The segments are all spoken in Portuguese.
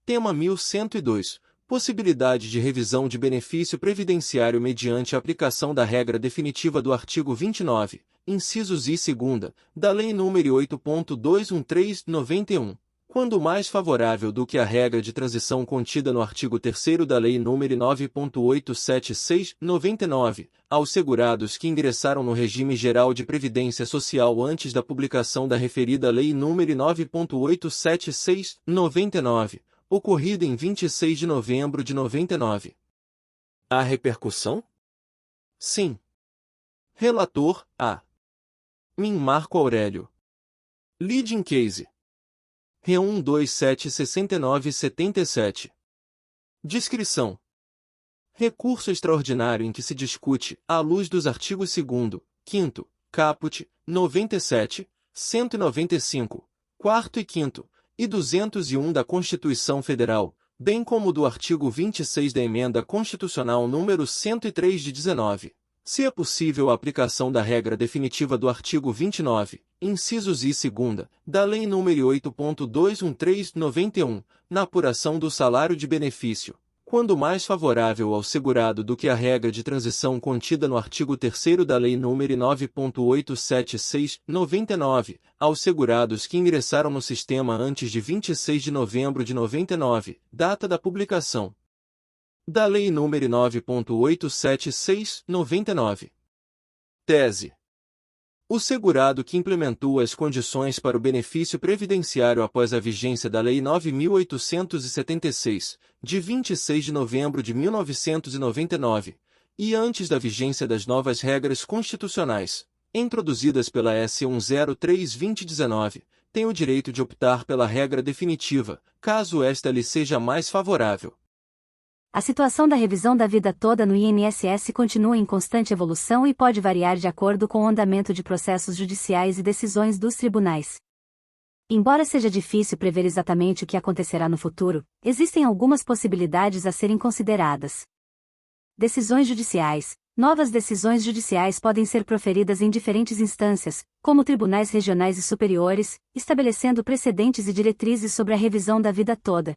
Tema 1102. Possibilidade de revisão de benefício previdenciário mediante a aplicação da regra definitiva do artigo 29, incisos I e 2, da Lei nº 8.213/91, quando mais favorável do que a regra de transição contida no artigo 3º da Lei nº 9.876/99, aos segurados que ingressaram no regime geral de previdência social antes da publicação da referida Lei nº 9.876/99, ocorrida em 26 de novembro de 99. Há repercussão? Sim. Relator, A. Min Marco Aurélio. Leading Case. Re1276977. Descrição. Recurso extraordinário em que se discute, à luz dos artigos 2º, 5º, caput, 97, 195, 4º e 5º, e 201 da Constituição Federal, bem como do artigo 26 da Emenda Constitucional número 103 de 19, se é possível a aplicação da regra definitiva do artigo 29, incisos I e 2, da Lei nº 8.213/91, na apuração do salário de benefício, quando mais favorável ao segurado do que a regra de transição contida no artigo 3º da Lei nº 9.876/99, aos segurados que ingressaram no sistema antes de 26 de novembro de 99, data da publicação da Lei nº 9.876/99. Tese. O segurado que implementou as condições para o benefício previdenciário após a vigência da Lei 9.876, de 26 de novembro de 1999, e antes da vigência das novas regras constitucionais, introduzidas pela S. 103/2019, tem o direito de optar pela regra definitiva, caso esta lhe seja mais favorável. A situação da revisão da vida toda no INSS continua em constante evolução e pode variar de acordo com o andamento de processos judiciais e decisões dos tribunais. Embora seja difícil prever exatamente o que acontecerá no futuro, existem algumas possibilidades a serem consideradas. Decisões judiciais. Novas decisões judiciais podem ser proferidas em diferentes instâncias, como tribunais regionais e superiores, estabelecendo precedentes e diretrizes sobre a revisão da vida toda.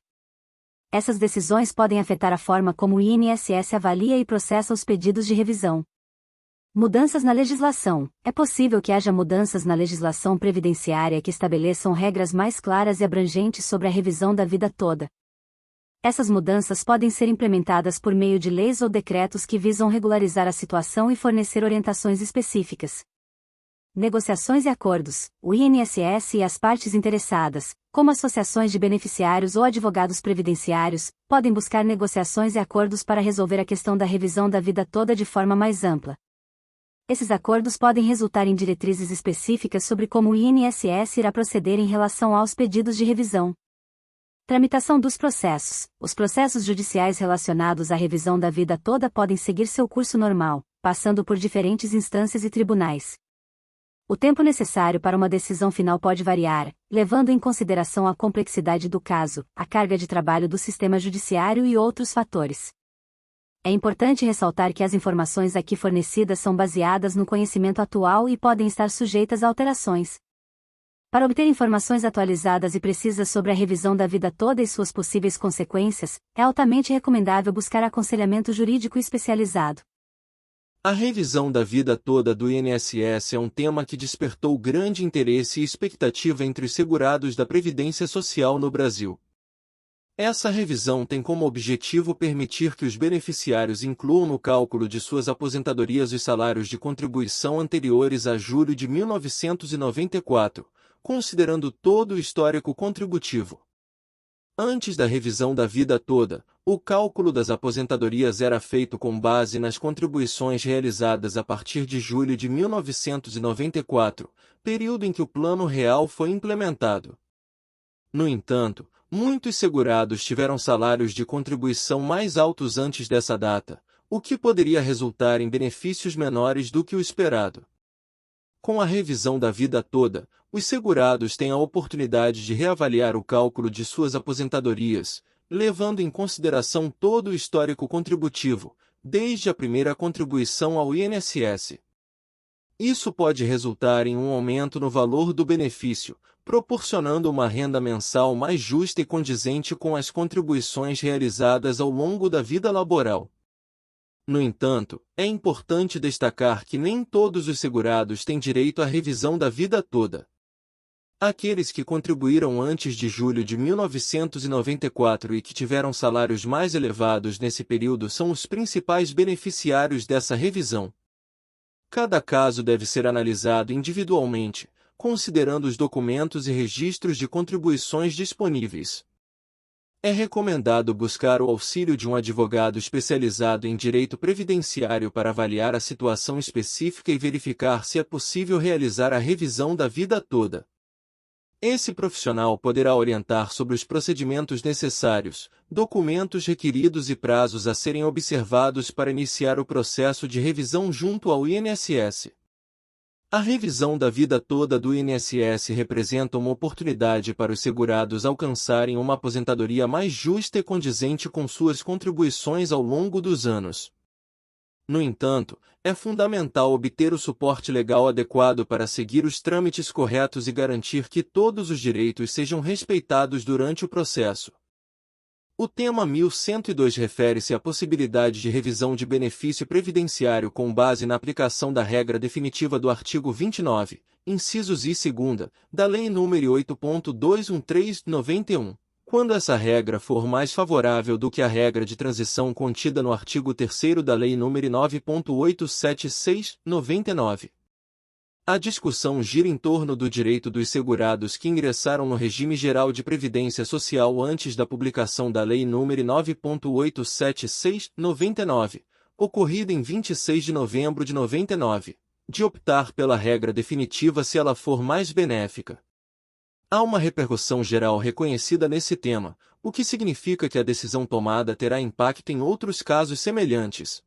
Essas decisões podem afetar a forma como o INSS avalia e processa os pedidos de revisão. Mudanças na legislação. É possível que haja mudanças na legislação previdenciária que estabeleçam regras mais claras e abrangentes sobre a revisão da vida toda. Essas mudanças podem ser implementadas por meio de leis ou decretos que visam regularizar a situação e fornecer orientações específicas. Negociações e acordos. O INSS e as partes interessadas, como associações de beneficiários ou advogados previdenciários, podem buscar negociações e acordos para resolver a questão da revisão da vida toda de forma mais ampla. Esses acordos podem resultar em diretrizes específicas sobre como o INSS irá proceder em relação aos pedidos de revisão. Tramitação dos processos. Os processos judiciais relacionados à revisão da vida toda podem seguir seu curso normal, passando por diferentes instâncias e tribunais. O tempo necessário para uma decisão final pode variar, levando em consideração a complexidade do caso, a carga de trabalho do sistema judiciário e outros fatores. É importante ressaltar que as informações aqui fornecidas são baseadas no conhecimento atual e podem estar sujeitas a alterações. Para obter informações atualizadas e precisas sobre a revisão da vida toda e suas possíveis consequências, é altamente recomendável buscar aconselhamento jurídico especializado. A revisão da vida toda do INSS é um tema que despertou grande interesse e expectativa entre os segurados da Previdência Social no Brasil. Essa revisão tem como objetivo permitir que os beneficiários incluam no cálculo de suas aposentadorias os salários de contribuição anteriores a julho de 1994, considerando todo o histórico contributivo. Antes da revisão da vida toda, o cálculo das aposentadorias era feito com base nas contribuições realizadas a partir de julho de 1994, período em que o Plano Real foi implementado. No entanto, muitos segurados tiveram salários de contribuição mais altos antes dessa data, o que poderia resultar em benefícios menores do que o esperado. Com a revisão da vida toda, os segurados têm a oportunidade de reavaliar o cálculo de suas aposentadorias, levando em consideração todo o histórico contributivo, desde a primeira contribuição ao INSS. Isso pode resultar em um aumento no valor do benefício, proporcionando uma renda mensal mais justa e condizente com as contribuições realizadas ao longo da vida laboral. No entanto, é importante destacar que nem todos os segurados têm direito à revisão da vida toda. Aqueles que contribuíram antes de julho de 1994 e que tiveram salários mais elevados nesse período são os principais beneficiários dessa revisão. Cada caso deve ser analisado individualmente, considerando os documentos e registros de contribuições disponíveis. É recomendado buscar o auxílio de um advogado especializado em direito previdenciário para avaliar a situação específica e verificar se é possível realizar a revisão da vida toda. Esse profissional poderá orientar sobre os procedimentos necessários, documentos requeridos e prazos a serem observados para iniciar o processo de revisão junto ao INSS. A revisão da vida toda do INSS representa uma oportunidade para os segurados alcançarem uma aposentadoria mais justa e condizente com suas contribuições ao longo dos anos. No entanto, é fundamental obter o suporte legal adequado para seguir os trâmites corretos e garantir que todos os direitos sejam respeitados durante o processo. O tema 1102 refere-se à possibilidade de revisão de benefício previdenciário com base na aplicação da regra definitiva do artigo 29, incisos I e 2, da Lei nº 8.213/91. Quando essa regra for mais favorável do que a regra de transição contida no artigo 3º da Lei nº 9.876/99. A discussão gira em torno do direito dos segurados que ingressaram no regime geral de previdência social antes da publicação da Lei nº 9.876/99, ocorrida em 26 de novembro de 99, de optar pela regra definitiva se ela for mais benéfica. Há uma repercussão geral reconhecida nesse tema, o que significa que a decisão tomada terá impacto em outros casos semelhantes.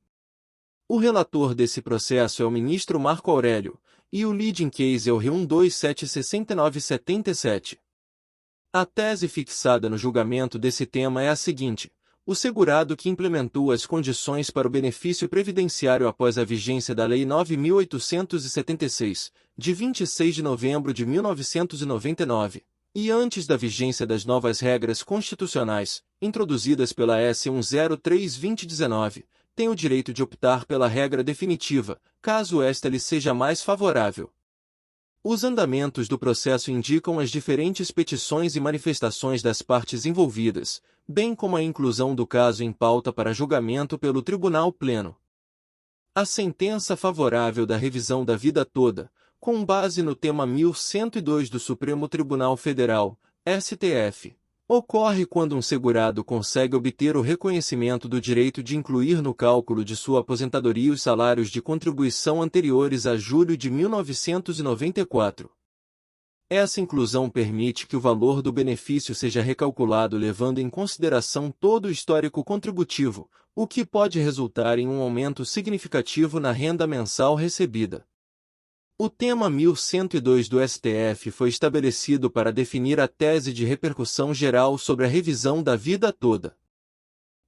O relator desse processo é o ministro Marco Aurélio, e o leading case é o R1276977. A tese fixada no julgamento desse tema é a seguinte: o segurado que implementou as condições para o benefício previdenciário após a vigência da Lei 9.876, de 26 de novembro de 1999, e antes da vigência das novas regras constitucionais, introduzidas pela S. 103/2019, tem o direito de optar pela regra definitiva, caso esta lhe seja mais favorável. Os andamentos do processo indicam as diferentes petições e manifestações das partes envolvidas, bem como a inclusão do caso em pauta para julgamento pelo Tribunal Pleno. A sentença favorável da revisão da vida toda, com base no tema 1102 do Supremo Tribunal Federal, STF, ocorre quando um segurado consegue obter o reconhecimento do direito de incluir no cálculo de sua aposentadoria os salários de contribuição anteriores a julho de 1994. Essa inclusão permite que o valor do benefício seja recalculado levando em consideração todo o histórico contributivo, o que pode resultar em um aumento significativo na renda mensal recebida. O tema 1102 do STF foi estabelecido para definir a tese de repercussão geral sobre a revisão da vida toda.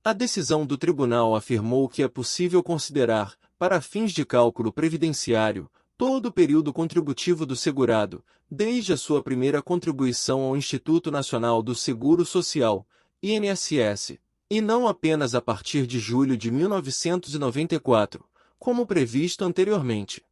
A decisão do tribunal afirmou que é possível considerar, para fins de cálculo previdenciário, todo o período contributivo do segurado, desde a sua primeira contribuição ao Instituto Nacional do Seguro Social, INSS, e não apenas a partir de julho de 1994, como previsto anteriormente.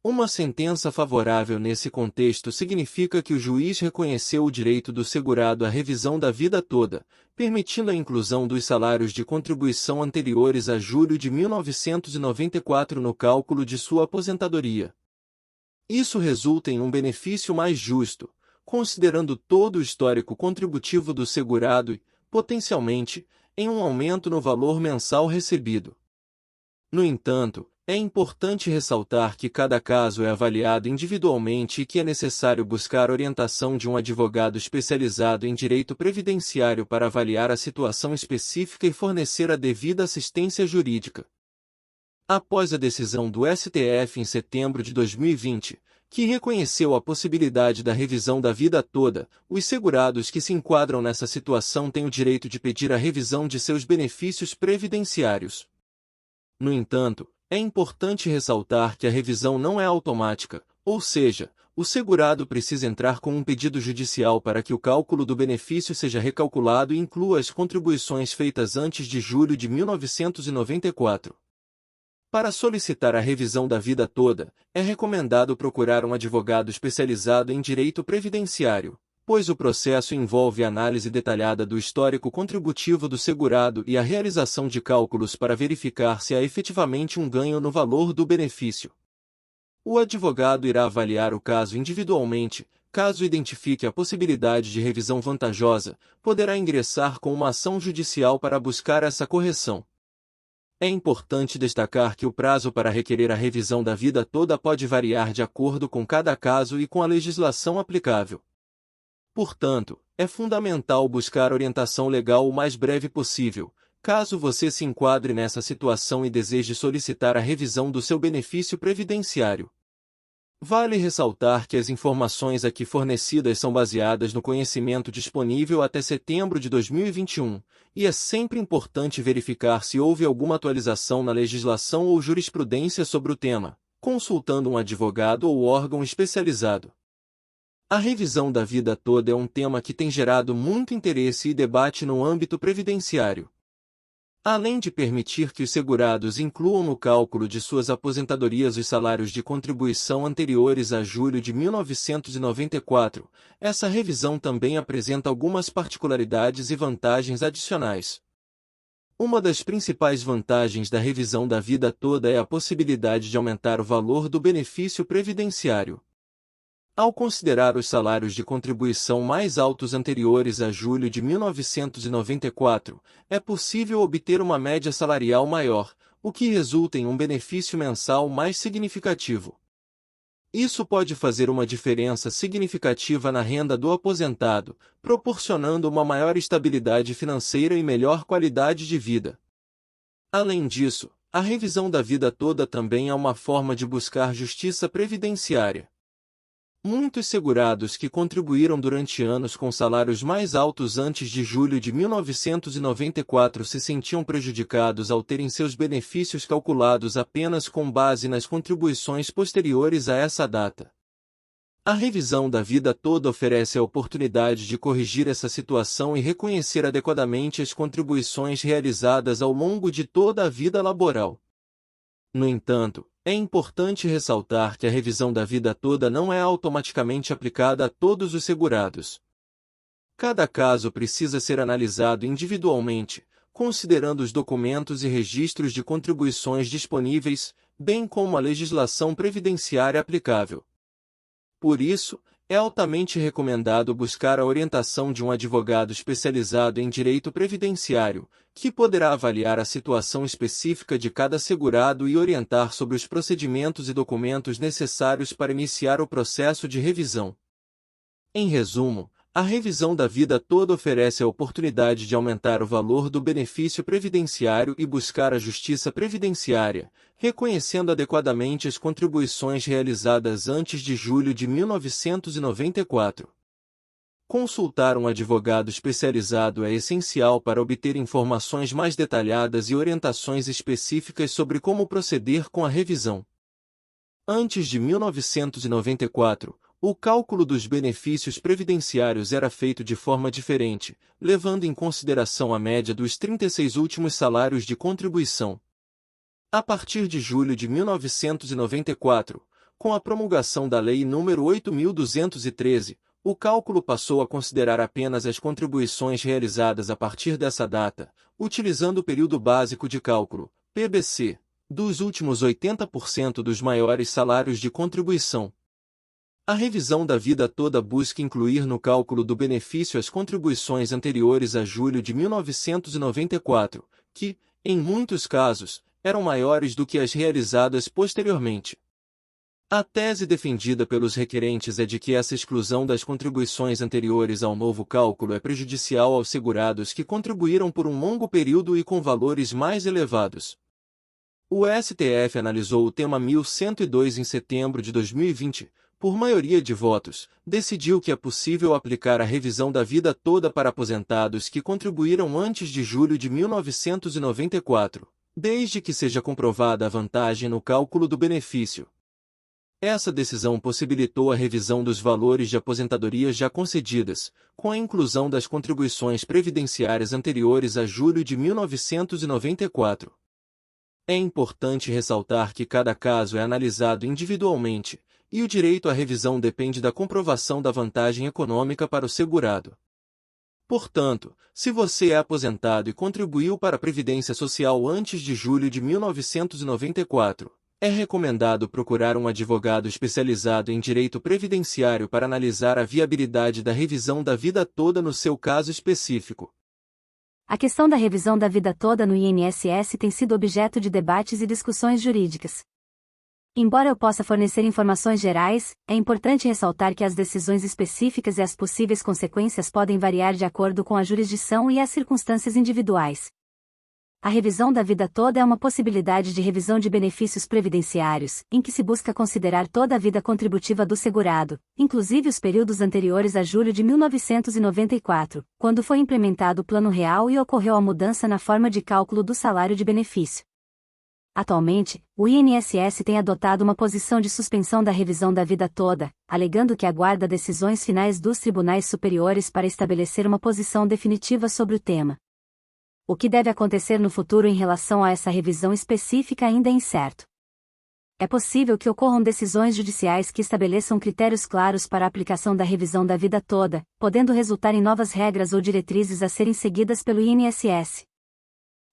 Uma sentença favorável nesse contexto significa que o juiz reconheceu o direito do segurado à revisão da vida toda, permitindo a inclusão dos salários de contribuição anteriores a julho de 1994 no cálculo de sua aposentadoria. Isso resulta em um benefício mais justo, considerando todo o histórico contributivo do segurado e, potencialmente, em um aumento no valor mensal recebido. No entanto, é importante ressaltar que cada caso é avaliado individualmente e que é necessário buscar orientação de um advogado especializado em direito previdenciário para avaliar a situação específica e fornecer a devida assistência jurídica. Após a decisão do STF em setembro de 2020, que reconheceu a possibilidade da revisão da vida toda, os segurados que se enquadram nessa situação têm o direito de pedir a revisão de seus benefícios previdenciários. No entanto, é importante ressaltar que a revisão não é automática, ou seja, o segurado precisa entrar com um pedido judicial para que o cálculo do benefício seja recalculado e inclua as contribuições feitas antes de julho de 1994. Para solicitar a revisão da vida toda, é recomendado procurar um advogado especializado em direito previdenciário, pois o processo envolve análise detalhada do histórico contributivo do segurado e a realização de cálculos para verificar se há efetivamente um ganho no valor do benefício. O advogado irá avaliar o caso individualmente. Caso identifique a possibilidade de revisão vantajosa, poderá ingressar com uma ação judicial para buscar essa correção. É importante destacar que o prazo para requerer a revisão da vida toda pode variar de acordo com cada caso e com a legislação aplicável. Portanto, é fundamental buscar orientação legal o mais breve possível, caso você se enquadre nessa situação e deseje solicitar a revisão do seu benefício previdenciário. Vale ressaltar que as informações aqui fornecidas são baseadas no conhecimento disponível até setembro de 2021, e é sempre importante verificar se houve alguma atualização na legislação ou jurisprudência sobre o tema, consultando um advogado ou órgão especializado. A revisão da vida toda é um tema que tem gerado muito interesse e debate no âmbito previdenciário. Além de permitir que os segurados incluam no cálculo de suas aposentadorias os salários de contribuição anteriores a julho de 1994, essa revisão também apresenta algumas particularidades e vantagens adicionais. Uma das principais vantagens da revisão da vida toda é a possibilidade de aumentar o valor do benefício previdenciário. Ao considerar os salários de contribuição mais altos anteriores a julho de 1994, é possível obter uma média salarial maior, o que resulta em um benefício mensal mais significativo. Isso pode fazer uma diferença significativa na renda do aposentado, proporcionando uma maior estabilidade financeira e melhor qualidade de vida. Além disso, a revisão da vida toda também é uma forma de buscar justiça previdenciária. Muitos segurados que contribuíram durante anos com salários mais altos antes de julho de 1994 se sentiam prejudicados ao terem seus benefícios calculados apenas com base nas contribuições posteriores a essa data. A revisão da vida toda oferece a oportunidade de corrigir essa situação e reconhecer adequadamente as contribuições realizadas ao longo de toda a vida laboral. No entanto, é importante ressaltar que a revisão da vida toda não é automaticamente aplicada a todos os segurados. Cada caso precisa ser analisado individualmente, considerando os documentos e registros de contribuições disponíveis, bem como a legislação previdenciária aplicável. Por isso, é altamente recomendado buscar a orientação de um advogado especializado em direito previdenciário, que poderá avaliar a situação específica de cada segurado e orientar sobre os procedimentos e documentos necessários para iniciar o processo de revisão. Em resumo, a revisão da vida toda oferece a oportunidade de aumentar o valor do benefício previdenciário e buscar a justiça previdenciária, reconhecendo adequadamente as contribuições realizadas antes de julho de 1994. Consultar um advogado especializado é essencial para obter informações mais detalhadas e orientações específicas sobre como proceder com a revisão. Antes de 1994, o cálculo dos benefícios previdenciários era feito de forma diferente, levando em consideração a média dos 36 últimos salários de contribuição. A partir de julho de 1994, com a promulgação da Lei nº 8.213, o cálculo passou a considerar apenas as contribuições realizadas a partir dessa data, utilizando o período básico de cálculo, PBC, dos últimos 80% dos maiores salários de contribuição. A revisão da vida toda busca incluir no cálculo do benefício as contribuições anteriores a julho de 1994, que, em muitos casos, eram maiores do que as realizadas posteriormente. A tese defendida pelos requerentes é de que essa exclusão das contribuições anteriores ao novo cálculo é prejudicial aos segurados que contribuíram por um longo período e com valores mais elevados. O STF analisou o tema 1102 em setembro de 2020, por maioria de votos, decidiu que é possível aplicar a revisão da vida toda para aposentados que contribuíram antes de julho de 1994, desde que seja comprovada a vantagem no cálculo do benefício. Essa decisão possibilitou a revisão dos valores de aposentadorias já concedidas, com a inclusão das contribuições previdenciárias anteriores a julho de 1994. É importante ressaltar que cada caso é analisado individualmente, e o direito à revisão depende da comprovação da vantagem econômica para o segurado. Portanto, se você é aposentado e contribuiu para a Previdência Social antes de julho de 1994, é recomendado procurar um advogado especializado em direito previdenciário para analisar a viabilidade da revisão da vida toda no seu caso específico. A questão da revisão da vida toda no INSS tem sido objeto de debates e discussões jurídicas. Embora eu possa fornecer informações gerais, é importante ressaltar que as decisões específicas e as possíveis consequências podem variar de acordo com a jurisdição e as circunstâncias individuais. A revisão da vida toda é uma possibilidade de revisão de benefícios previdenciários, em que se busca considerar toda a vida contributiva do segurado, inclusive os períodos anteriores a julho de 1994, quando foi implementado o Plano Real e ocorreu a mudança na forma de cálculo do salário de benefício. Atualmente, o INSS tem adotado uma posição de suspensão da revisão da vida toda, alegando que aguarda decisões finais dos tribunais superiores para estabelecer uma posição definitiva sobre o tema. O que deve acontecer no futuro em relação a essa revisão específica ainda é incerto. É possível que ocorram decisões judiciais que estabeleçam critérios claros para a aplicação da revisão da vida toda, podendo resultar em novas regras ou diretrizes a serem seguidas pelo INSS.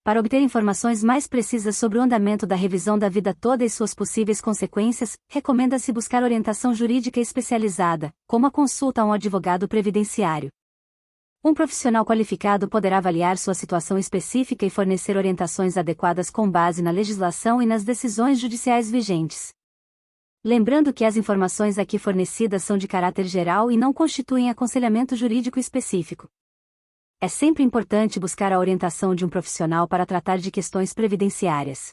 Para obter informações mais precisas sobre o andamento da revisão da vida toda e suas possíveis consequências, recomenda-se buscar orientação jurídica especializada, como a consulta a um advogado previdenciário. Um profissional qualificado poderá avaliar sua situação específica e fornecer orientações adequadas com base na legislação e nas decisões judiciais vigentes. Lembrando que as informações aqui fornecidas são de caráter geral e não constituem aconselhamento jurídico específico. É sempre importante buscar a orientação de um profissional para tratar de questões previdenciárias.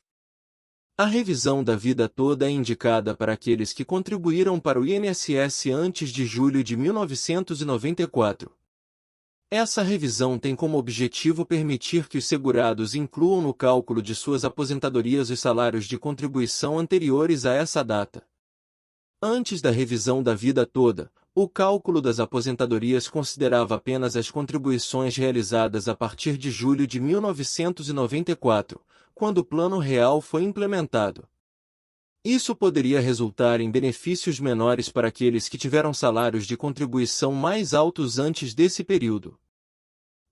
A revisão da vida toda é indicada para aqueles que contribuíram para o INSS antes de julho de 1994. Essa revisão tem como objetivo permitir que os segurados incluam no cálculo de suas aposentadorias os salários de contribuição anteriores a essa data. Antes da revisão da vida toda, o cálculo das aposentadorias considerava apenas as contribuições realizadas a partir de julho de 1994, quando o Plano Real foi implementado. Isso poderia resultar em benefícios menores para aqueles que tiveram salários de contribuição mais altos antes desse período.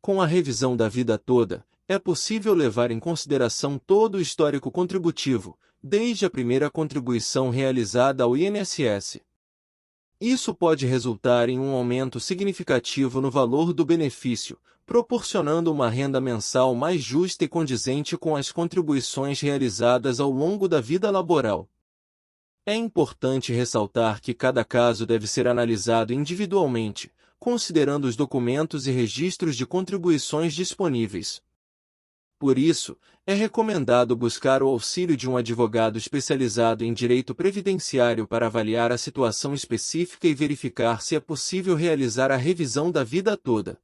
Com a revisão da vida toda, é possível levar em consideração todo o histórico contributivo, desde a primeira contribuição realizada ao INSS. Isso pode resultar em um aumento significativo no valor do benefício, proporcionando uma renda mensal mais justa e condizente com as contribuições realizadas ao longo da vida laboral. É importante ressaltar que cada caso deve ser analisado individualmente, considerando os documentos e registros de contribuições disponíveis. Por isso, é recomendado buscar o auxílio de um advogado especializado em direito previdenciário para avaliar a situação específica e verificar se é possível realizar a revisão da vida toda.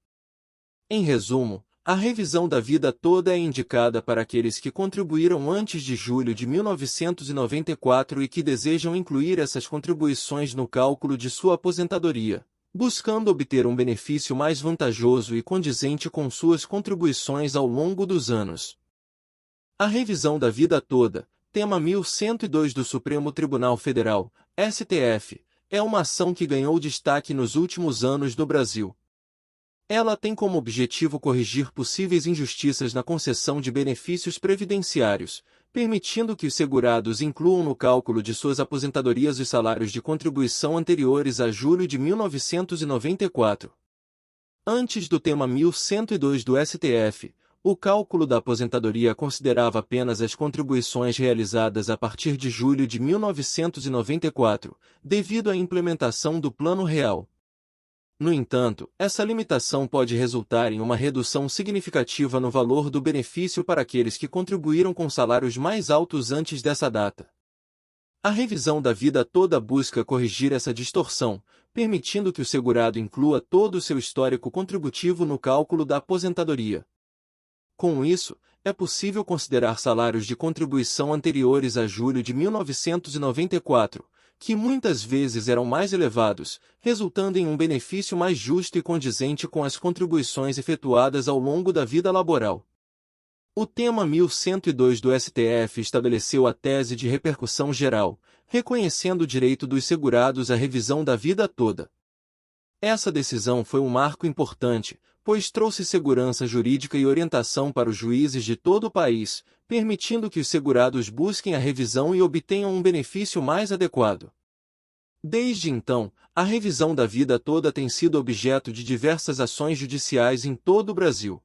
Em resumo, a revisão da vida toda é indicada para aqueles que contribuíram antes de julho de 1994 e que desejam incluir essas contribuições no cálculo de sua aposentadoria, buscando obter um benefício mais vantajoso e condizente com suas contribuições ao longo dos anos. A revisão da vida toda, tema 1102 do Supremo Tribunal Federal, STF, é uma ação que ganhou destaque nos últimos anos no Brasil. Ela tem como objetivo corrigir possíveis injustiças na concessão de benefícios previdenciários, permitindo que os segurados incluam no cálculo de suas aposentadorias os salários de contribuição anteriores a julho de 1994. Antes do tema 1102 do STF, o cálculo da aposentadoria considerava apenas as contribuições realizadas a partir de julho de 1994, devido à implementação do Plano Real. No entanto, essa limitação pode resultar em uma redução significativa no valor do benefício para aqueles que contribuíram com salários mais altos antes dessa data. A revisão da vida toda busca corrigir essa distorção, permitindo que o segurado inclua todo o seu histórico contributivo no cálculo da aposentadoria. Com isso, é possível considerar salários de contribuição anteriores a julho de 1994, que muitas vezes eram mais elevados, resultando em um benefício mais justo e condizente com as contribuições efetuadas ao longo da vida laboral. O tema 1102 do STF estabeleceu a tese de repercussão geral, reconhecendo o direito dos segurados à revisão da vida toda. Essa decisão foi um marco importante, pois trouxe segurança jurídica e orientação para os juízes de todo o país, permitindo que os segurados busquem a revisão e obtenham um benefício mais adequado. Desde então, a revisão da vida toda tem sido objeto de diversas ações judiciais em todo o Brasil.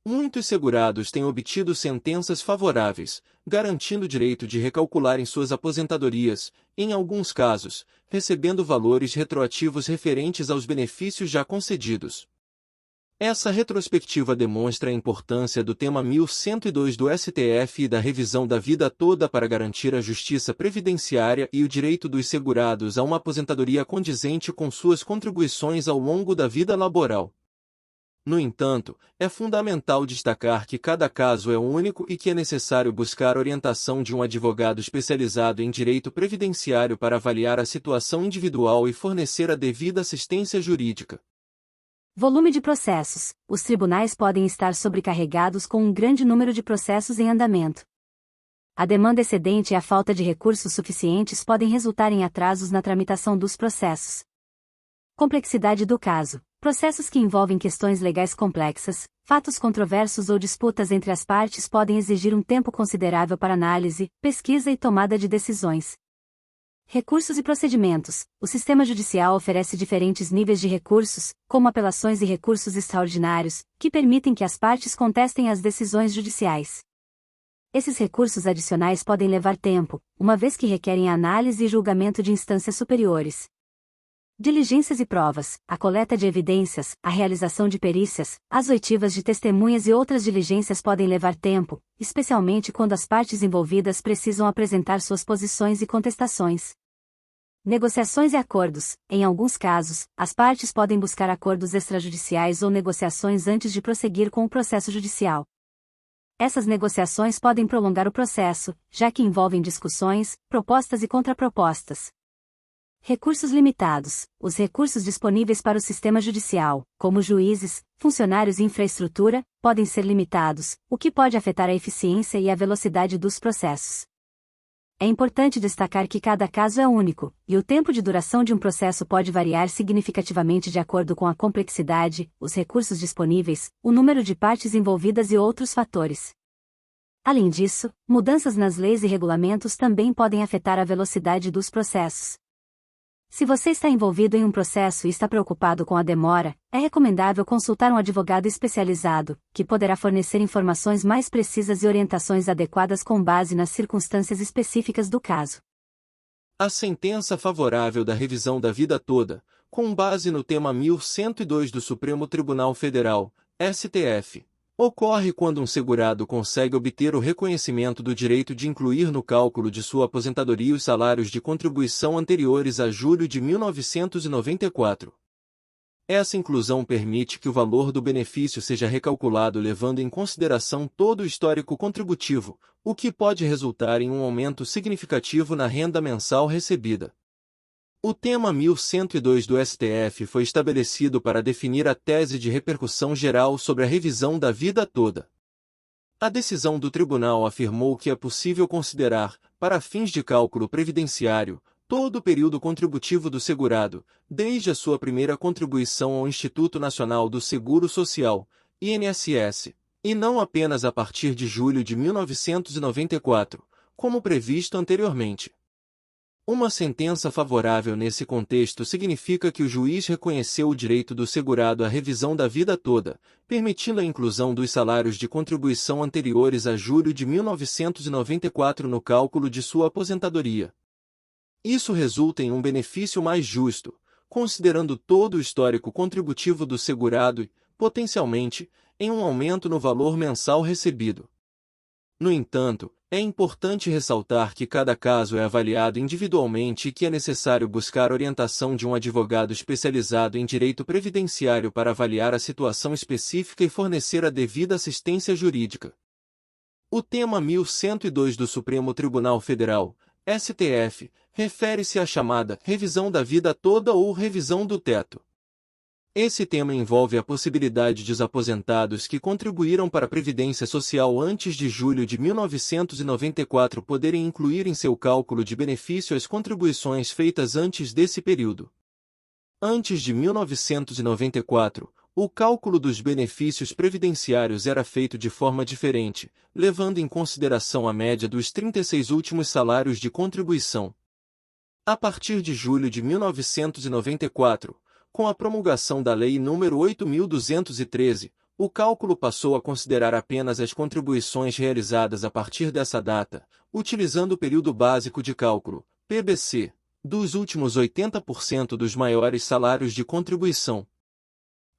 Muitos segurados têm obtido sentenças favoráveis, garantindo o direito de recalcularem suas aposentadorias, em alguns casos, recebendo valores retroativos referentes aos benefícios já concedidos. Essa retrospectiva demonstra a importância do tema 1102 do STF e da revisão da vida toda para garantir a justiça previdenciária e o direito dos segurados a uma aposentadoria condizente com suas contribuições ao longo da vida laboral. No entanto, é fundamental destacar que cada caso é único e que é necessário buscar orientação de um advogado especializado em direito previdenciário para avaliar a situação individual e fornecer a devida assistência jurídica. Volume de processos. Os tribunais podem estar sobrecarregados com um grande número de processos em andamento. A demanda excedente e a falta de recursos suficientes podem resultar em atrasos na tramitação dos processos. Complexidade do caso. Processos que envolvem questões legais complexas, fatos controversos ou disputas entre as partes podem exigir um tempo considerável para análise, pesquisa e tomada de decisões. Recursos e procedimentos. O sistema judicial oferece diferentes níveis de recursos, como apelações e recursos extraordinários, que permitem que as partes contestem as decisões judiciais. Esses recursos adicionais podem levar tempo, uma vez que requerem análise e julgamento de instâncias superiores. Diligências e provas, a coleta de evidências, a realização de perícias, as oitivas de testemunhas e outras diligências podem levar tempo, especialmente quando as partes envolvidas precisam apresentar suas posições e contestações. Negociações e acordos. Em alguns casos, as partes podem buscar acordos extrajudiciais ou negociações antes de prosseguir com o processo judicial. Essas negociações podem prolongar o processo, já que envolvem discussões, propostas e contrapropostas. Recursos limitados. Os recursos disponíveis para o sistema judicial, como juízes, funcionários e infraestrutura, podem ser limitados, o que pode afetar a eficiência e a velocidade dos processos. É importante destacar que cada caso é único, e o tempo de duração de um processo pode variar significativamente de acordo com a complexidade, os recursos disponíveis, o número de partes envolvidas e outros fatores. Além disso, mudanças nas leis e regulamentos também podem afetar a velocidade dos processos. Se você está envolvido em um processo e está preocupado com a demora, é recomendável consultar um advogado especializado, que poderá fornecer informações mais precisas e orientações adequadas com base nas circunstâncias específicas do caso. A sentença favorável da revisão da vida toda, com base no tema 1102 do Supremo Tribunal Federal, STF, ocorre quando um segurado consegue obter o reconhecimento do direito de incluir no cálculo de sua aposentadoria os salários de contribuição anteriores a julho de 1994. Essa inclusão permite que o valor do benefício seja recalculado levando em consideração todo o histórico contributivo, o que pode resultar em um aumento significativo na renda mensal recebida. O tema 1102 do STF foi estabelecido para definir a tese de repercussão geral sobre a revisão da vida toda. A decisão do tribunal afirmou que é possível considerar, para fins de cálculo previdenciário, todo o período contributivo do segurado, desde a sua primeira contribuição ao Instituto Nacional do Seguro Social, INSS, e não apenas a partir de julho de 1994, como previsto anteriormente. Uma sentença favorável nesse contexto significa que o juiz reconheceu o direito do segurado à revisão da vida toda, permitindo a inclusão dos salários de contribuição anteriores a julho de 1994 no cálculo de sua aposentadoria. Isso resulta em um benefício mais justo, considerando todo o histórico contributivo do segurado e, potencialmente, em um aumento no valor mensal recebido. No entanto, É importante ressaltar que cada caso é avaliado individualmente e que é necessário buscar orientação de um advogado especializado em direito previdenciário para avaliar a situação específica e fornecer a devida assistência jurídica. O tema 1102 do Supremo Tribunal Federal, STF, refere-se à chamada revisão da vida toda ou revisão do teto. Esse tema envolve a possibilidade de os aposentados que contribuíram para a Previdência Social antes de julho de 1994 poderem incluir em seu cálculo de benefício as contribuições feitas antes desse período. Antes de 1994, o cálculo dos benefícios previdenciários era feito de forma diferente, levando em consideração a média dos 36 últimos salários de contribuição. A partir de julho de 1994, com a promulgação da Lei nº 8.213, o cálculo passou a considerar apenas as contribuições realizadas a partir dessa data, utilizando o período básico de cálculo, PBC, dos últimos 80% dos maiores salários de contribuição.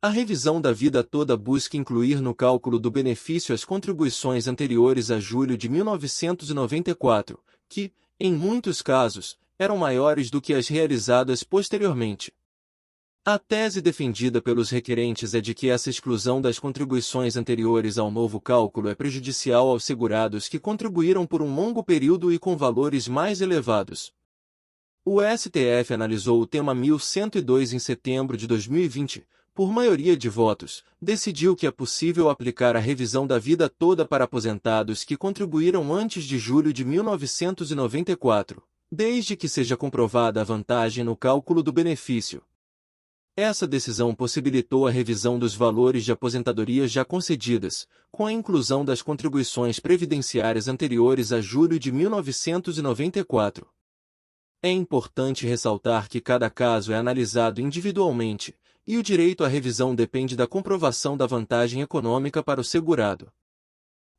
A revisão da vida toda busca incluir no cálculo do benefício as contribuições anteriores a julho de 1994, que, em muitos casos, eram maiores do que as realizadas posteriormente. A tese defendida pelos requerentes é de que essa exclusão das contribuições anteriores ao novo cálculo é prejudicial aos segurados que contribuíram por um longo período e com valores mais elevados. O STF analisou o tema 1102 em setembro de 2020, por maioria de votos, decidiu que é possível aplicar a revisão da vida toda para aposentados que contribuíram antes de julho de 1994, desde que seja comprovada a vantagem no cálculo do benefício. Essa decisão possibilitou a revisão dos valores de aposentadorias já concedidas, com a inclusão das contribuições previdenciárias anteriores a julho de 1994. É importante ressaltar que cada caso é analisado individualmente, e o direito à revisão depende da comprovação da vantagem econômica para o segurado.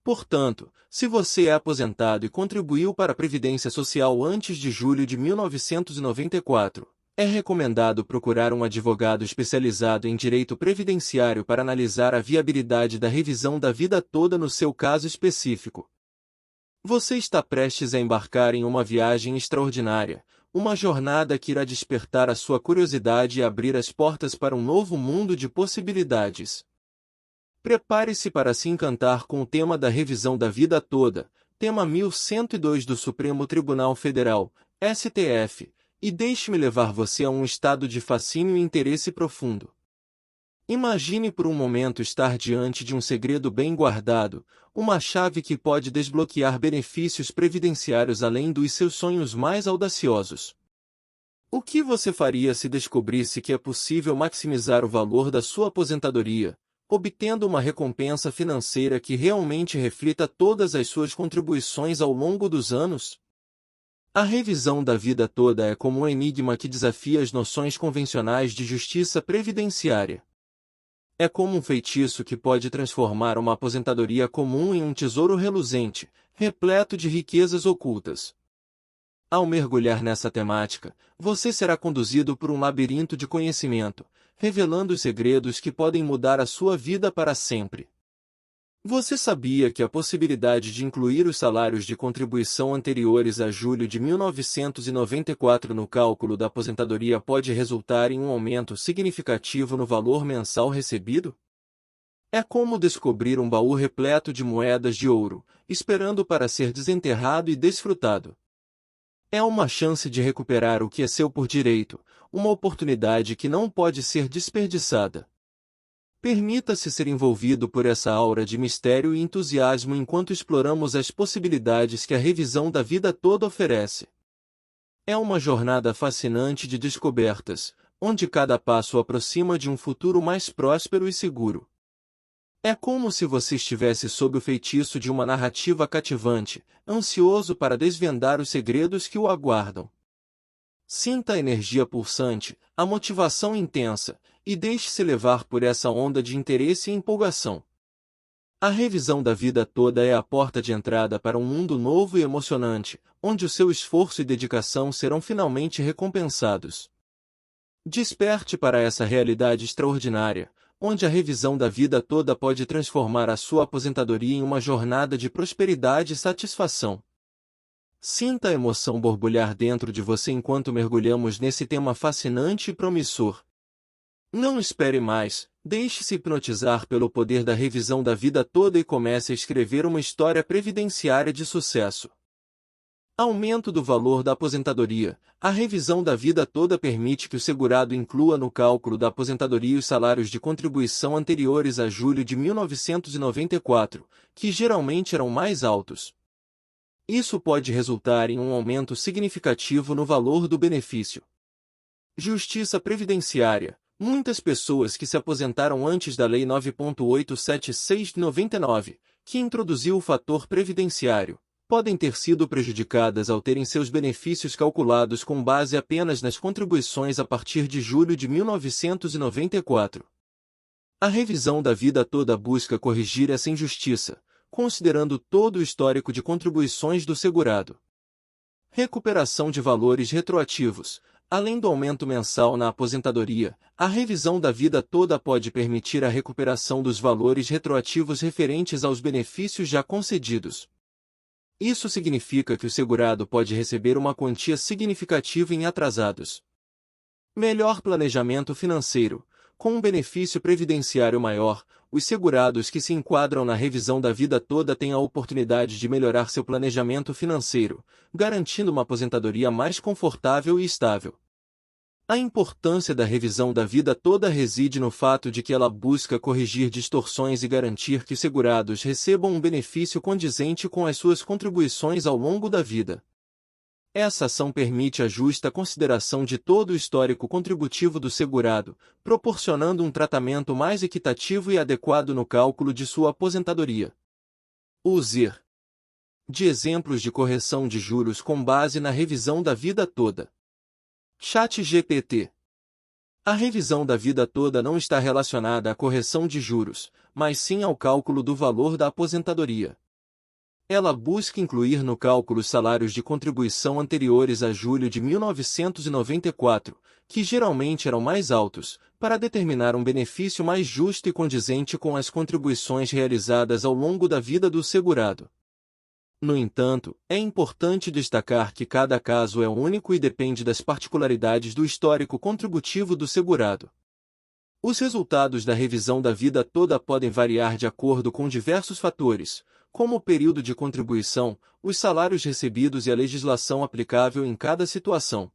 Portanto, se você é aposentado e contribuiu para a Previdência Social antes de julho de 1994, é recomendado procurar um advogado especializado em direito previdenciário para analisar a viabilidade da revisão da vida toda no seu caso específico. Você está prestes a embarcar em uma viagem extraordinária, uma jornada que irá despertar a sua curiosidade e abrir as portas para um novo mundo de possibilidades. Prepare-se para se encantar com o tema da revisão da vida toda, tema 1102 do Supremo Tribunal Federal, STF, e deixe-me levar você a um estado de fascínio e interesse profundo. Imagine por um momento estar diante de um segredo bem guardado, uma chave que pode desbloquear benefícios previdenciários além dos seus sonhos mais audaciosos. O que você faria se descobrisse que é possível maximizar o valor da sua aposentadoria, obtendo uma recompensa financeira que realmente reflita todas as suas contribuições ao longo dos anos? A revisão da vida toda é como um enigma que desafia as noções convencionais de justiça previdenciária. É como um feitiço que pode transformar uma aposentadoria comum em um tesouro reluzente, repleto de riquezas ocultas. Ao mergulhar nessa temática, você será conduzido por um labirinto de conhecimento, revelando os segredos que podem mudar a sua vida para sempre. Você sabia que a possibilidade de incluir os salários de contribuição anteriores a julho de 1994 no cálculo da aposentadoria pode resultar em um aumento significativo no valor mensal recebido? É como descobrir um baú repleto de moedas de ouro, esperando para ser desenterrado e desfrutado. É uma chance de recuperar o que é seu por direito, uma oportunidade que não pode ser desperdiçada. Permita-se ser envolvido por essa aura de mistério e entusiasmo enquanto exploramos as possibilidades que a revisão da vida toda oferece. É uma jornada fascinante de descobertas, onde cada passo aproxima de um futuro mais próspero e seguro. É como se você estivesse sob o feitiço de uma narrativa cativante, ansioso para desvendar os segredos que o aguardam. Sinta a energia pulsante, a motivação intensa, e deixe-se levar por essa onda de interesse e empolgação. A revisão da vida toda é a porta de entrada para um mundo novo e emocionante, onde o seu esforço e dedicação serão finalmente recompensados. Desperte para essa realidade extraordinária, onde a revisão da vida toda pode transformar a sua aposentadoria em uma jornada de prosperidade e satisfação. Sinta a emoção borbulhar dentro de você enquanto mergulhamos nesse tema fascinante e promissor. Não espere mais, deixe-se hipnotizar pelo poder da revisão da vida toda e comece a escrever uma história previdenciária de sucesso. Aumento do valor da aposentadoria. A revisão da vida toda permite que o segurado inclua no cálculo da aposentadoria os salários de contribuição anteriores a julho de 1994, que geralmente eram mais altos. Isso pode resultar em um aumento significativo no valor do benefício. Justiça previdenciária. Muitas pessoas que se aposentaram antes da Lei 9.876 de 99, que introduziu o fator previdenciário, podem ter sido prejudicadas ao terem seus benefícios calculados com base apenas nas contribuições a partir de julho de 1994. A revisão da vida toda busca corrigir essa injustiça, considerando todo o histórico de contribuições do segurado. Recuperação de valores retroativos. Além do aumento mensal na aposentadoria, a revisão da vida toda pode permitir a recuperação dos valores retroativos referentes aos benefícios já concedidos. Isso significa que o segurado pode receber uma quantia significativa em atrasados. Melhor planejamento financeiro. Com um benefício previdenciário maior, os segurados que se enquadram na revisão da vida toda têm a oportunidade de melhorar seu planejamento financeiro, garantindo uma aposentadoria mais confortável e estável. A importância da revisão da vida toda reside no fato de que ela busca corrigir distorções e garantir que os segurados recebam um benefício condizente com as suas contribuições ao longo da vida. Essa ação permite a justa consideração de todo o histórico contributivo do segurado, proporcionando um tratamento mais equitativo e adequado no cálculo de sua aposentadoria. Use de exemplos de correção de juros com base na revisão da vida toda. ChatGPT. A revisão da vida toda não está relacionada à correção de juros, mas sim ao cálculo do valor da aposentadoria. Ela busca incluir no cálculo os salários de contribuição anteriores a julho de 1994, que geralmente eram mais altos, para determinar um benefício mais justo e condizente com as contribuições realizadas ao longo da vida do segurado. No entanto, é importante destacar que cada caso é único e depende das particularidades do histórico contributivo do segurado. Os resultados da revisão da vida toda podem variar de acordo com diversos fatores, como o período de contribuição, os salários recebidos e a legislação aplicável em cada situação.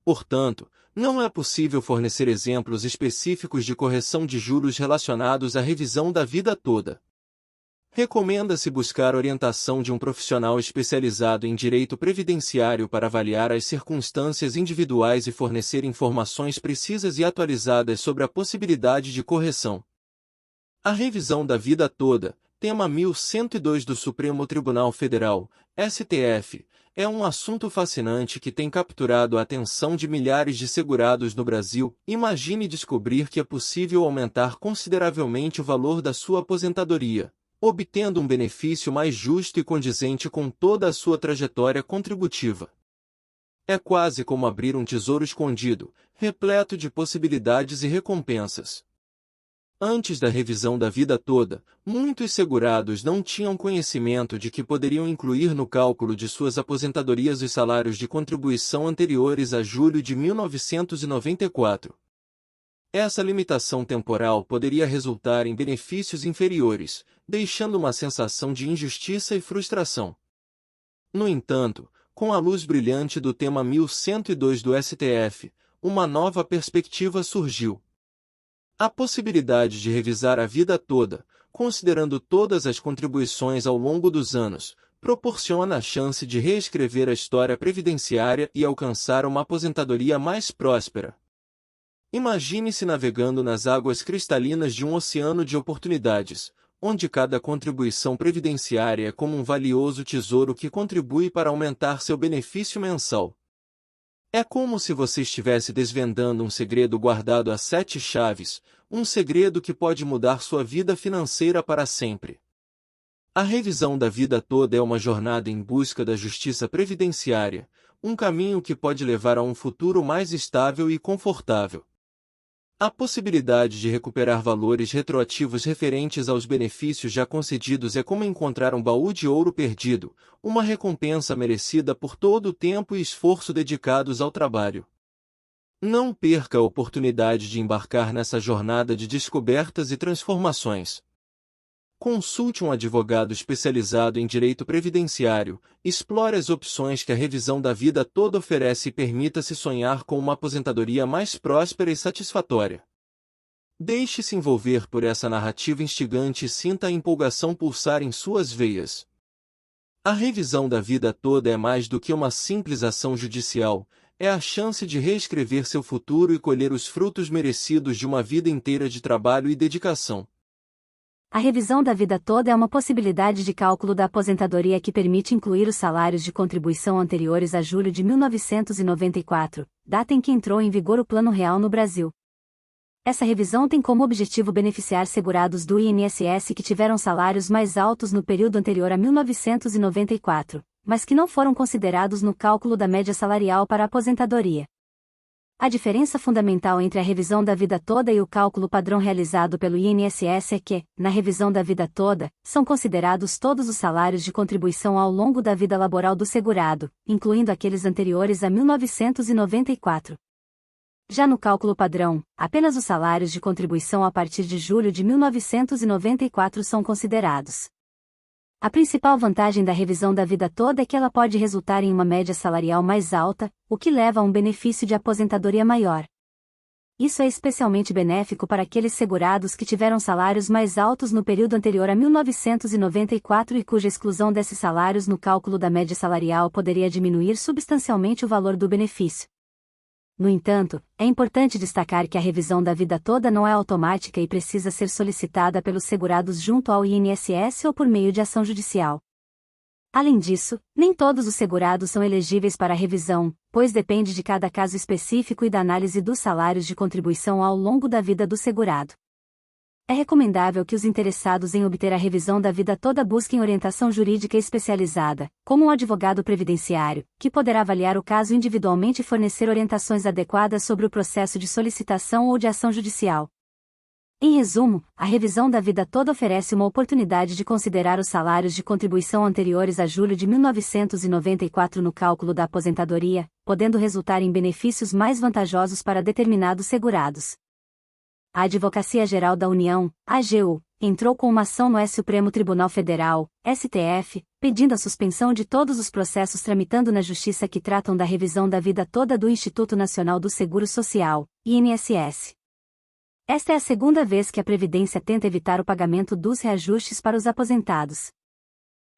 Portanto, não é possível fornecer exemplos específicos de correção de juros relacionados à revisão da vida toda. Recomenda-se buscar orientação de um profissional especializado em direito previdenciário para avaliar as circunstâncias individuais e fornecer informações precisas e atualizadas sobre a possibilidade de correção. A revisão da vida toda, tema 1102 do Supremo Tribunal Federal, STF, é um assunto fascinante que tem capturado a atenção de milhares de segurados no Brasil. Imagine descobrir que é possível aumentar consideravelmente o valor da sua aposentadoria, obtendo um benefício mais justo e condizente com toda a sua trajetória contributiva. É quase como abrir um tesouro escondido, repleto de possibilidades e recompensas. Antes da revisão da vida toda, muitos segurados não tinham conhecimento de que poderiam incluir no cálculo de suas aposentadorias os salários de contribuição anteriores a julho de 1994. Essa limitação temporal poderia resultar em benefícios inferiores, deixando uma sensação de injustiça e frustração. No entanto, com a luz brilhante do tema 1102 do STF, uma nova perspectiva surgiu. A possibilidade de revisar a vida toda, considerando todas as contribuições ao longo dos anos, proporciona a chance de reescrever a história previdenciária e alcançar uma aposentadoria mais próspera. Imagine-se navegando nas águas cristalinas de um oceano de oportunidades, onde cada contribuição previdenciária é como um valioso tesouro que contribui para aumentar seu benefício mensal. É como se você estivesse desvendando um segredo guardado a 7 chaves, um segredo que pode mudar sua vida financeira para sempre. A revisão da vida toda é uma jornada em busca da justiça previdenciária, um caminho que pode levar a um futuro mais estável e confortável. A possibilidade de recuperar valores retroativos referentes aos benefícios já concedidos é como encontrar um baú de ouro perdido, uma recompensa merecida por todo o tempo e esforço dedicados ao trabalho. Não perca a oportunidade de embarcar nessa jornada de descobertas e transformações. Consulte um advogado especializado em direito previdenciário, explore as opções que a revisão da vida toda oferece e permita-se sonhar com uma aposentadoria mais próspera e satisfatória. Deixe-se envolver por essa narrativa instigante e sinta a empolgação pulsar em suas veias. A revisão da vida toda é mais do que uma simples ação judicial, é a chance de reescrever seu futuro e colher os frutos merecidos de uma vida inteira de trabalho e dedicação. A revisão da vida toda é uma possibilidade de cálculo da aposentadoria que permite incluir os salários de contribuição anteriores a julho de 1994, data em que entrou em vigor o Plano Real no Brasil. Essa revisão tem como objetivo beneficiar segurados do INSS que tiveram salários mais altos no período anterior a 1994, mas que não foram considerados no cálculo da média salarial para a aposentadoria. A diferença fundamental entre a revisão da vida toda e o cálculo padrão realizado pelo INSS é que, na revisão da vida toda, são considerados todos os salários de contribuição ao longo da vida laboral do segurado, incluindo aqueles anteriores a 1994. Já no cálculo padrão, apenas os salários de contribuição a partir de julho de 1994 são considerados. A principal vantagem da revisão da vida toda é que ela pode resultar em uma média salarial mais alta, o que leva a um benefício de aposentadoria maior. Isso é especialmente benéfico para aqueles segurados que tiveram salários mais altos no período anterior a 1994 e cuja exclusão desses salários no cálculo da média salarial poderia diminuir substancialmente o valor do benefício. No entanto, é importante destacar que a revisão da vida toda não é automática e precisa ser solicitada pelos segurados junto ao INSS ou por meio de ação judicial. Além disso, nem todos os segurados são elegíveis para a revisão, pois depende de cada caso específico e da análise dos salários de contribuição ao longo da vida do segurado. É recomendável que os interessados em obter a revisão da vida toda busquem orientação jurídica especializada, como um advogado previdenciário, que poderá avaliar o caso individualmente e fornecer orientações adequadas sobre o processo de solicitação ou de ação judicial. Em resumo, a revisão da vida toda oferece uma oportunidade de considerar os salários de contribuição anteriores a julho de 1994 no cálculo da aposentadoria, podendo resultar em benefícios mais vantajosos para determinados segurados. A Advocacia Geral da União, AGU, entrou com uma ação no Supremo Tribunal Federal, STF, pedindo a suspensão de todos os processos tramitando na Justiça que tratam da revisão da vida toda do Instituto Nacional do Seguro Social, INSS. Esta é a segunda vez que a Previdência tenta evitar o pagamento dos reajustes para os aposentados.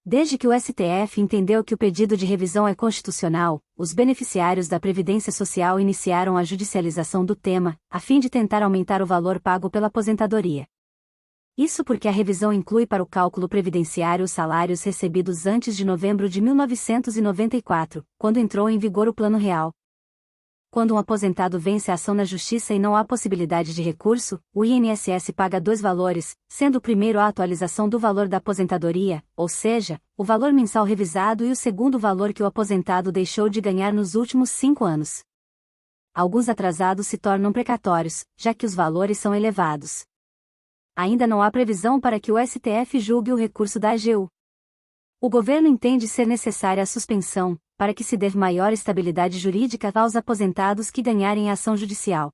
Desde que o STF entendeu que o pedido de revisão é constitucional, os beneficiários da Previdência Social iniciaram a judicialização do tema, a fim de tentar aumentar o valor pago pela aposentadoria. Isso porque a revisão inclui para o cálculo previdenciário os salários recebidos antes de novembro de 1994, quando entrou em vigor o Plano Real. Quando um aposentado vence a ação na Justiça e não há possibilidade de recurso, o INSS paga dois valores, sendo o primeiro a atualização do valor da aposentadoria, ou seja, o valor mensal revisado e o segundo valor que o aposentado deixou de ganhar nos últimos 5 anos. Alguns atrasados se tornam precatórios, já que os valores são elevados. Ainda não há previsão para que o STF julgue o recurso da AGU. O governo entende ser necessária a suspensão, para que se dê maior estabilidade jurídica aos aposentados que ganharem a ação judicial.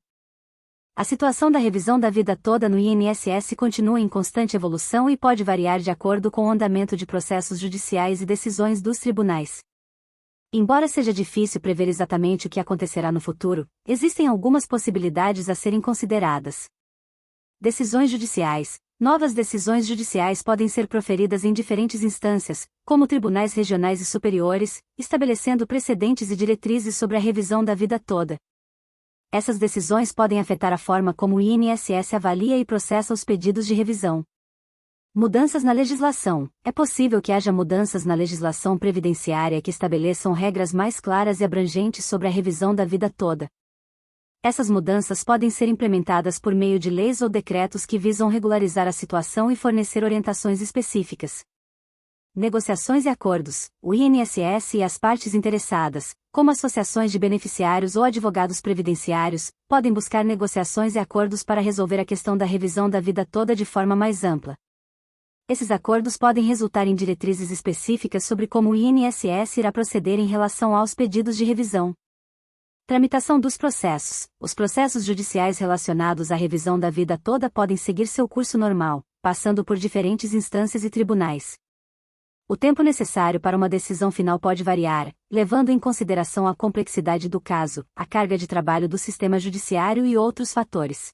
A situação da revisão da vida toda no INSS continua em constante evolução e pode variar de acordo com o andamento de processos judiciais e decisões dos tribunais. Embora seja difícil prever exatamente o que acontecerá no futuro, existem algumas possibilidades a serem consideradas. Decisões judiciais. Novas decisões judiciais podem ser proferidas em diferentes instâncias, como tribunais regionais e superiores, estabelecendo precedentes e diretrizes sobre a revisão da vida toda. Essas decisões podem afetar a forma como o INSS avalia e processa os pedidos de revisão. Mudanças na legislação. É possível que haja mudanças na legislação previdenciária que estabeleçam regras mais claras e abrangentes sobre a revisão da vida toda. Essas mudanças podem ser implementadas por meio de leis ou decretos que visam regularizar a situação e fornecer orientações específicas. Negociações e acordos. O INSS e as partes interessadas, como associações de beneficiários ou advogados previdenciários, podem buscar negociações e acordos para resolver a questão da revisão da vida toda de forma mais ampla. Esses acordos podem resultar em diretrizes específicas sobre como o INSS irá proceder em relação aos pedidos de revisão. Tramitação dos processos. Os processos judiciais relacionados à revisão da vida toda podem seguir seu curso normal, passando por diferentes instâncias e tribunais. O tempo necessário para uma decisão final pode variar, levando em consideração a complexidade do caso, a carga de trabalho do sistema judiciário e outros fatores.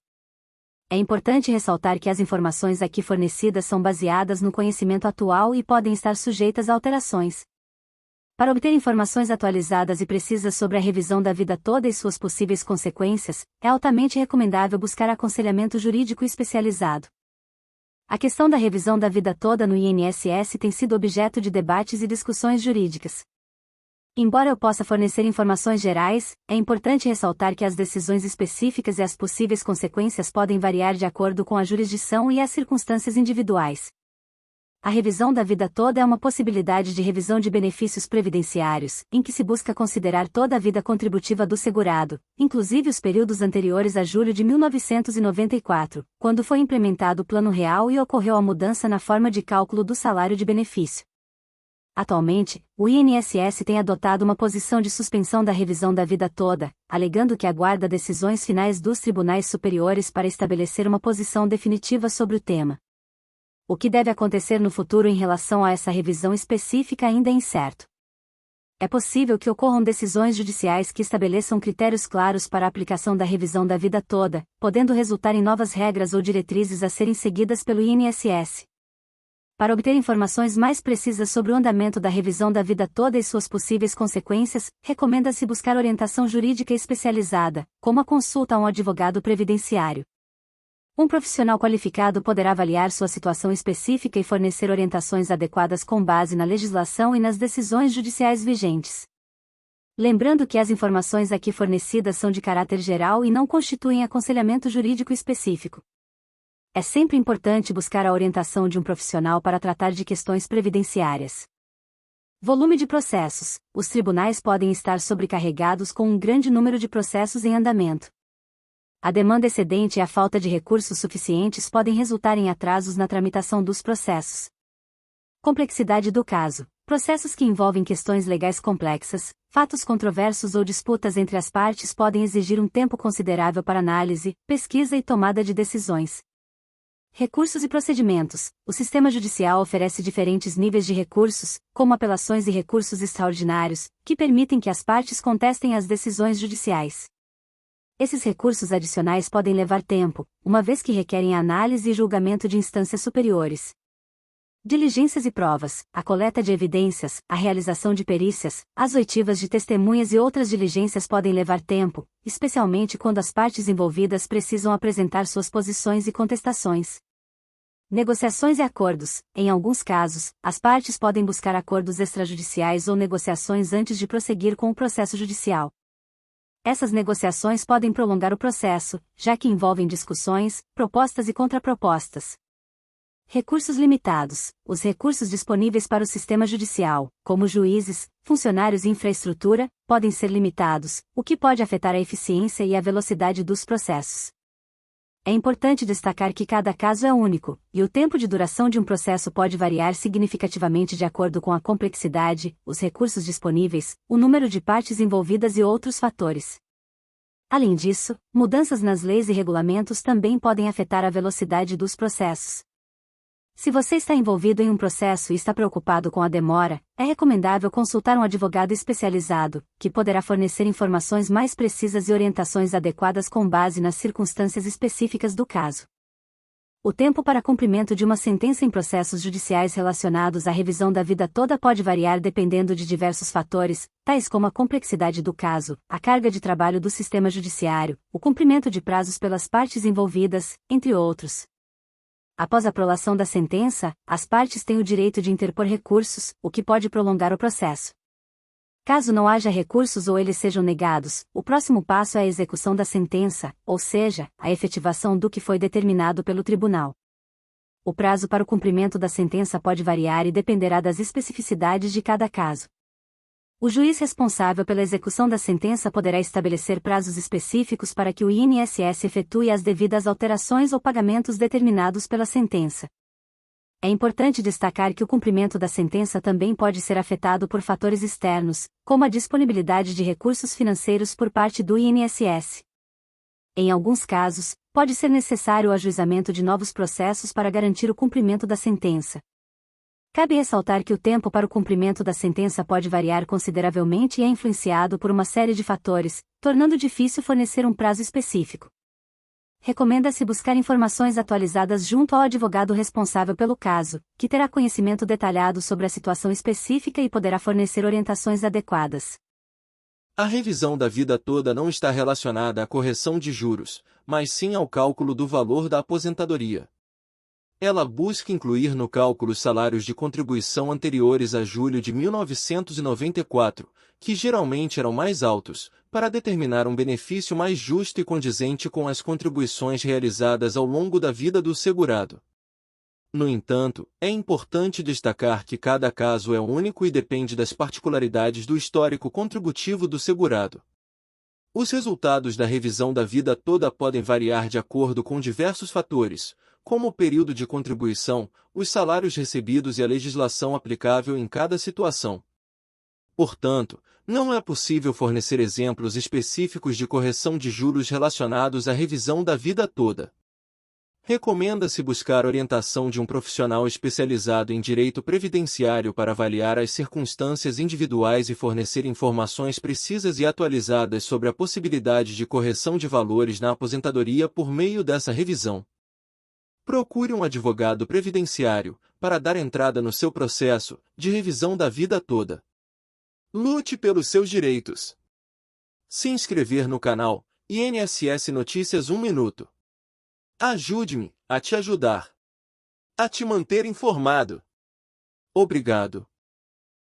É importante ressaltar que as informações aqui fornecidas são baseadas no conhecimento atual e podem estar sujeitas a alterações. Para obter informações atualizadas e precisas sobre a revisão da vida toda e suas possíveis consequências, é altamente recomendável buscar aconselhamento jurídico especializado. A questão da revisão da vida toda no INSS tem sido objeto de debates e discussões jurídicas. Embora eu possa fornecer informações gerais, é importante ressaltar que as decisões específicas e as possíveis consequências podem variar de acordo com a jurisdição e as circunstâncias individuais. A revisão da vida toda é uma possibilidade de revisão de benefícios previdenciários, em que se busca considerar toda a vida contributiva do segurado, inclusive os períodos anteriores a julho de 1994, quando foi implementado o Plano Real e ocorreu a mudança na forma de cálculo do salário de benefício. Atualmente, o INSS tem adotado uma posição de suspensão da revisão da vida toda, alegando que aguarda decisões finais dos tribunais superiores para estabelecer uma posição definitiva sobre o tema. O que deve acontecer no futuro em relação a essa revisão específica ainda é incerto. É possível que ocorram decisões judiciais que estabeleçam critérios claros para a aplicação da revisão da vida toda, podendo resultar em novas regras ou diretrizes a serem seguidas pelo INSS. Para obter informações mais precisas sobre o andamento da revisão da vida toda e suas possíveis consequências, recomenda-se buscar orientação jurídica especializada, como a consulta a um advogado previdenciário. Um profissional qualificado poderá avaliar sua situação específica e fornecer orientações adequadas com base na legislação e nas decisões judiciais vigentes. Lembrando que as informações aqui fornecidas são de caráter geral e não constituem aconselhamento jurídico específico. É sempre importante buscar a orientação de um profissional para tratar de questões previdenciárias. Volume de processos. Os tribunais podem estar sobrecarregados com um grande número de processos em andamento. A demanda excedente e a falta de recursos suficientes podem resultar em atrasos na tramitação dos processos. Complexidade do caso. Processos que envolvem questões legais complexas, fatos controversos ou disputas entre as partes podem exigir um tempo considerável para análise, pesquisa e tomada de decisões. Recursos e procedimentos. O sistema judicial oferece diferentes níveis de recursos, como apelações e recursos extraordinários, que permitem que as partes contestem as decisões judiciais. Esses recursos adicionais podem levar tempo, uma vez que requerem análise e julgamento de instâncias superiores. Diligências e provas, a coleta de evidências, a realização de perícias, as oitivas de testemunhas e outras diligências podem levar tempo, especialmente quando as partes envolvidas precisam apresentar suas posições e contestações. Negociações e acordos. Em alguns casos, as partes podem buscar acordos extrajudiciais ou negociações antes de prosseguir com o processo judicial. Essas negociações podem prolongar o processo, já que envolvem discussões, propostas e contrapropostas. Recursos limitados. Os recursos disponíveis para o sistema judicial, como juízes, funcionários e infraestrutura, podem ser limitados, o que pode afetar a eficiência e a velocidade dos processos. É importante destacar que cada caso é único, e o tempo de duração de um processo pode variar significativamente de acordo com a complexidade, os recursos disponíveis, o número de partes envolvidas e outros fatores. Além disso, mudanças nas leis e regulamentos também podem afetar a velocidade dos processos. Se você está envolvido em um processo e está preocupado com a demora, é recomendável consultar um advogado especializado, que poderá fornecer informações mais precisas e orientações adequadas com base nas circunstâncias específicas do caso. O tempo para cumprimento de uma sentença em processos judiciais relacionados à revisão da vida toda pode variar dependendo de diversos fatores, tais como a complexidade do caso, a carga de trabalho do sistema judiciário, o cumprimento de prazos pelas partes envolvidas, entre outros. Após a prolação da sentença, as partes têm o direito de interpor recursos, o que pode prolongar o processo. Caso não haja recursos ou eles sejam negados, o próximo passo é a execução da sentença, ou seja, a efetivação do que foi determinado pelo tribunal. O prazo para o cumprimento da sentença pode variar e dependerá das especificidades de cada caso. O juiz responsável pela execução da sentença poderá estabelecer prazos específicos para que o INSS efetue as devidas alterações ou pagamentos determinados pela sentença. É importante destacar que o cumprimento da sentença também pode ser afetado por fatores externos, como a disponibilidade de recursos financeiros por parte do INSS. Em alguns casos, pode ser necessário o ajuizamento de novos processos para garantir o cumprimento da sentença. Cabe ressaltar que o tempo para o cumprimento da sentença pode variar consideravelmente e é influenciado por uma série de fatores, tornando difícil fornecer um prazo específico. Recomenda-se buscar informações atualizadas junto ao advogado responsável pelo caso, que terá conhecimento detalhado sobre a situação específica e poderá fornecer orientações adequadas. A revisão da vida toda não está relacionada à correção de juros, mas sim ao cálculo do valor da aposentadoria. Ela busca incluir no cálculo os salários de contribuição anteriores a julho de 1994, que geralmente eram mais altos, para determinar um benefício mais justo e condizente com as contribuições realizadas ao longo da vida do segurado. No entanto, é importante destacar que cada caso é único e depende das particularidades do histórico contributivo do segurado. Os resultados da revisão da vida toda podem variar de acordo com diversos fatores, como o período de contribuição, os salários recebidos e a legislação aplicável em cada situação. Portanto, não é possível fornecer exemplos específicos de correção de juros relacionados à revisão da vida toda. Recomenda-se buscar orientação de um profissional especializado em direito previdenciário para avaliar as circunstâncias individuais e fornecer informações precisas e atualizadas sobre a possibilidade de correção de valores na aposentadoria por meio dessa revisão. Procure um advogado previdenciário para dar entrada no seu processo de revisão da vida toda. Lute pelos seus direitos. Se inscrever no canal INSS Notícias 1 Minuto. Ajude-me a te ajudar. A te manter informado. Obrigado.